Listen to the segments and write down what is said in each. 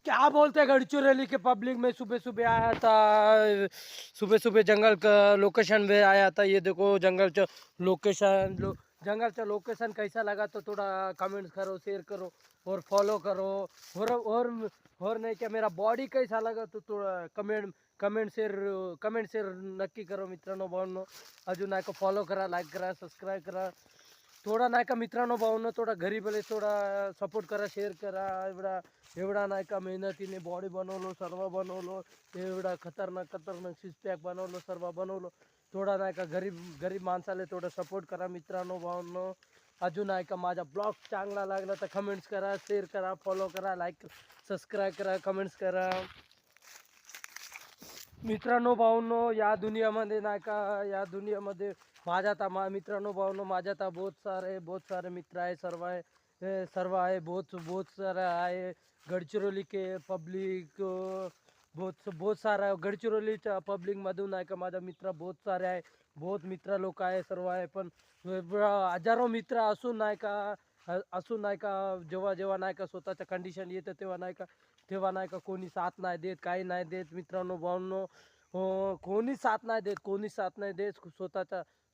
क्या बोलते हैं गढ़चिरौली के पब्लिक में सुबह सुबह आया था। सुबह सुबह जंगल का लोकेशन में आया था। ये देखो जंगल का लोकेशन जंगल का लोकेशन कैसा लगा तो थोड़ा कमेंट्स करो, शेयर करो और फॉलो करो। और नहीं क्या मेरा बॉडी कैसा लगा तो थोड़ा कमेंट शेअर नक्की करो मित्रांनो भावांनो. अजून नाही का फॉलो करा, लाईक करा, सबस्क्राईब करा. थोडा नाही का मित्रांनो भावांनो थोडा गरीबले थोडा सपोर्ट करा, शेअर करा. एवढा एवढा नाही का मेहनतीने बॉडी बनवलो, सर्व बनवलो. एवढा खतरनाक खतरनाक सिक्स पॅक बनवलो, सर्व बनवलो. थोडा नाही का गरीब गरीब माणसाले थोडं सपोर्ट करा मित्रांनो भावांनो. अजून नाही का माझा ब्लॉग चांगला लागला तर कमेंट्स करा, शेअर करा, फॉलो करा, लाईक सबस्क्राईब करा, कमेंट्स करा मित्रांनो भावांनो. या दुनियामध्ये नाही का या दुनियामध्ये माझ्या आता मित्रांनो भावांनो माझ्या आता बहुत सारे मित्र आहे, सर्व आहे. सर्व आहे बहुत बहुत सारा आहे. गडचिरोली के पब्लिक बहुत सारा गडचिरोलीच्या पब्लिकमधून नाही का माझा मित्र बहुत सारे आहे. बहुत मित्र लोक आहे, सर्व आहे. पण हजारो मित्र असून नाही का असून नाही का जेव्हा जेव्हा नाही का स्वतःच्या कंडिशन येतं तेव्हा नाही का कोणी साथ नाही देत, काही नाही देत मित्रांनो भावांनो. कोणी साथ नाही देत, कोणी साथ नाही देत.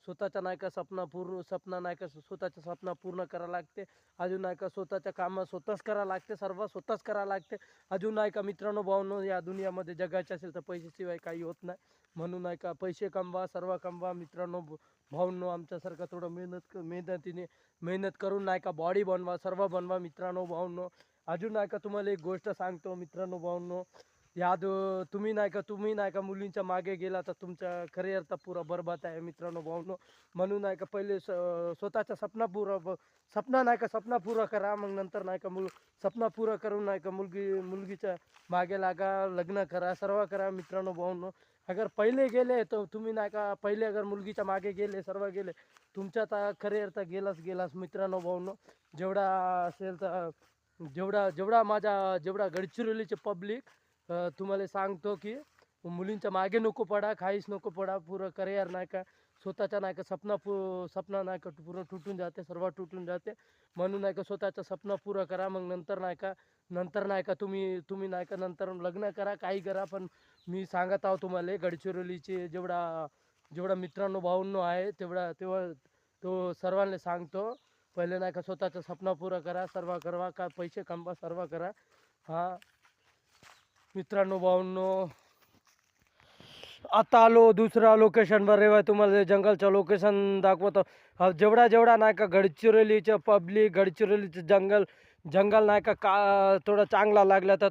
स्वतःच्या नाही का स्वप्न नाही का स्वतःच्या स्वप्न पूर्ण करावं लागते. अजून नाही का स्वतःच्या कामं स्वतःच करावं लागते, सर्व स्वतःच करावं लागते. अजून नाही का मित्रांनो भावांनो या दुनियामध्ये जगायचे असेल तर पैशाशिवाय काही होत नाही. म्हणून नाही का पैसे कमवा, सर्व कमवा मित्रांनो भावांनो. आमच्यासारखं थोडं मेहनत करून नाही का बॉडी बनवा, सर्व बनवा मित्रांनो भावांनो. अजून नाही का तुम्हाला एक गोष्ट सांगतो मित्रांनो भावांनो. तुम्ही नाही का मुलींच्या मागे गेला तर तुमचा करिअर तर पुरा बरबाद आहे मित्रांनो भावांनो. म्हणून नाही का पहिले स्वतःचा सपना नाही का सपना पुरा करा, मग नंतर नाही का सपना पुरा करून नाही का मुलगीच्या मागे लागा, लग्न करा, सर्व करा मित्रांनो भावांनो. अगर पहिले गेले तर तुम्ही नाही का पहिले अगर मुलगीच्या मागे गेले, सर्व गेले, तुमचा तर करिअर तर गेलाच मित्रांनो भावांनो. जेवढा असेल तर जेवढा गडचिरोलीचे पब्लिक तुम्हाला सांगतो की मुलींच्या मागे नको पडा, काहीच नको पडा. पुरं करिअर नाही का स्वतःचा नाही का सपना नाही का पूर्ण तुटून जाते, सर्व तुटून जाते. म्हणून नाही का स्वतःचं स्वप्न पुरं करा, मग नंतर नाही का तुम्ही नाही का नंतर लग्न करा, काही करा. पण मी सांगत आहो तुम्हाला गडचिरोलीचे जेवढा मित्रांनो भाऊंनो आहे तेव्हा तो सर्वांना सांगतो. पहिले नाही का स्वतःचं स्वप्न पुरं करा, सर्व करवा, का पैसे कमवा, सर्व करा. हा मित्रांनो भाऊंनो आता आलो दुसऱ्या लोकेशनवर. रेवा तुम्हाला जंगलचं लोकेशन दाखवतो. जेवढा नाही का गडचिरोलीचं पब्लिक, गडचिरोलीचं जंगल नाही का थोडं चांगला लागला तर